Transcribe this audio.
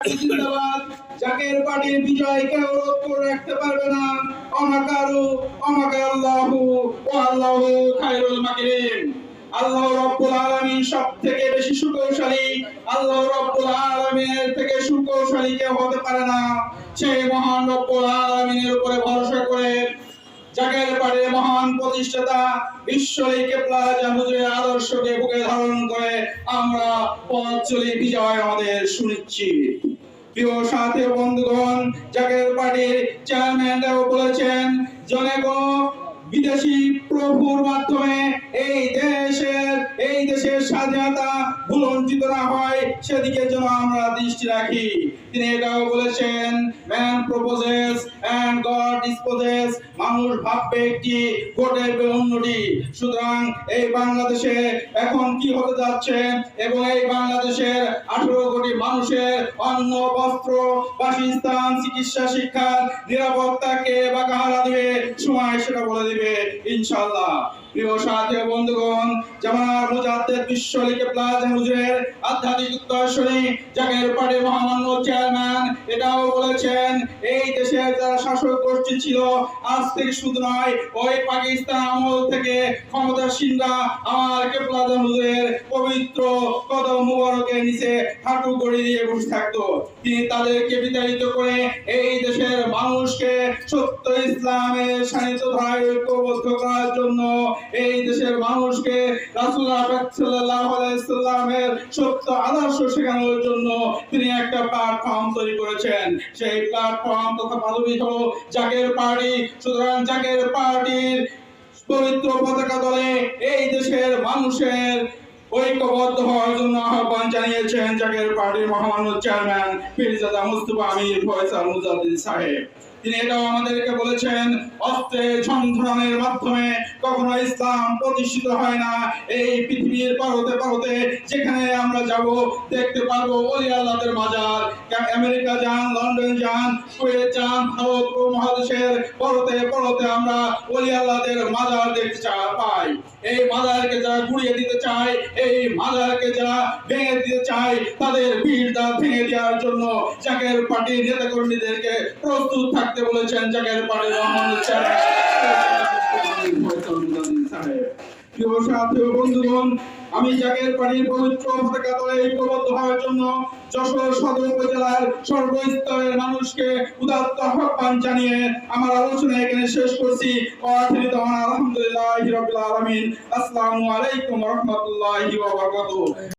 জিন্দাবাদ। জাকের পার্টির বিজয় কেউ রোধ করে রাখতে পারবে না। অমাকারু অমাকাল্লাহু ওয়া আল্লাহু খায়রুল মাকিরিন। আল্লাহ রাব্বুল আলামিন সবথেকে বেশি সুকৌশলী। আল্লাহ রাব্বুল আলামিনের থেকে সুকৌশলী কেউ হতে পারে না। সেই মহান রব্বুল আলামিনের উপরে ভরসা করে জাকের পার্টির মহান প্রতিষ্ঠাতা বিশ্বলিক প্লাজা হুজুরের আদর্শকে বুকে ধারণ করে আমরা পথ চলি বিজয় আমাদের সুনিশ্চিত। প্রিয় সাথী ও বন্ধুগণ, জাকের পার্টির চেয়ারম্যানরাও বলেছেন জনে কোনো বিদেশি প্রভুর মাধ্যমে এই দেশের স্বাধীনতা ভুলঞ্চিত না হয় সেদিকে যেন আমরা দৃষ্টি রাখি। তিনি এটাও বলেছেন man proposes and God disposes. মানুষ ভাববে একটি ভোটের অন্যটি। সুতরাং এই বাংলাদেশে এখন কি হতে যাচ্ছে এবং এই বাংলাদেশের 18 কোটি মানুষের অন্ন বস্ত্র বাসস্থান চিকিৎসা শিক্ষার নিরাপত্তাকে বা কাহারা দিবে সময় সেটা বলে দিবে ইনশাআল্লাহ। প্রিয় সাথী ও বন্ধুগণ, জামানার মুজাদ্দেদ বিশ্বলিক প্লাজা হুজুরের আধ্যাত্মিক উত্তরসূরি জাকের পার্টির মহামান্য চেয়ারম্যান এটাও বলেছেন এই দেশের যারা শাসক গোষ্ঠী ছিল আজ থেকে শুধু নয় ওই পাকিস্তান আমল থেকে ক্ষমতাসীনরা আমার প্লাজা হুজুরের পবিত্র কদম মুবারকের নিচে হাঁটু গড়ি দিয়ে বসে থাকতো। তিনি তাদেরকে বিতাড়িত করে এই দেশের মানুষকে সত্য ইসলামের সান্নিধ্য ধারায় ঐক্যবদ্ধ করার জন্য এই দেশের মানুষকে রাসূলুল্লাহ সাল্লাল্লাহু আলাইহি সাল্লামের সত্য আদর্শ শেখানোর জন্য তিনি একটা প্ল্যাটফর্ম তৈরি করেছেন। সেই প্ল্যাটফর্ম তথা পদবি হলো জাকের পার্টি। সুতরাং জাকের পার্টির পবিত্র পতাকা দলে এই দেশের মানুষের ঐক্যবদ্ধ হওয়ার জন্য আহ্বান জানিয়েছেন জাকের পার্টির মহামান্য চেয়ারম্যান পীরজাদা মুস্তাফা আমির ফয়সাল মুজাদ্দিদ সাহেব। তিনি এটাও আমাদেরকে বলেছেন অস্ত্রের ঝনঝনের মাধ্যমে কখনো ইসলাম প্রতিষ্ঠিত হয় না। এই পৃথিবীর পারতে পারতে যেখানে আমরা যাব দেখতে পারবো ওলি আল্লাহদের মাজার। আমেরিকা যান, লন্ডন যান, কুয়েত যান, ভারত উপমহাদেশের পারতে পারতে আমরা ওলি আল্লাহদের মাজার দেখতে পাই। এই মাজারকে যারা গুড়িয়ে দিতে চায়, এই মাজারকে যারা ভেঙে দিতে চায়, তাদের ভিড় দাঁত ভেঙে দেওয়ার জন্য জাকের পার্টির নেতা কর্মীদেরকে প্রস্তুত থাকতে বলেছেন জাকের পার্টির মহামান্য চেয়ারম্যান। প্রিয় সাথী ও বন্ধুগণ, আমি জাকের পার্টির পবিত্র পতাকা তলে ঐক্যবদ্ধ হওয়ার জন্য যশোর সদর উপজেলার সর্বস্তরের মানুষকে উদাত্ত আহ্বান জানিয়ে আমার আলোচনা এখানে শেষ করছি। আলহামদুলিল্লাহি রাব্বিল আলামিন। আসসালামু আলাইকুম ওয়া রাহমাতুল্লাহি ওয়া বারাকাতুহু।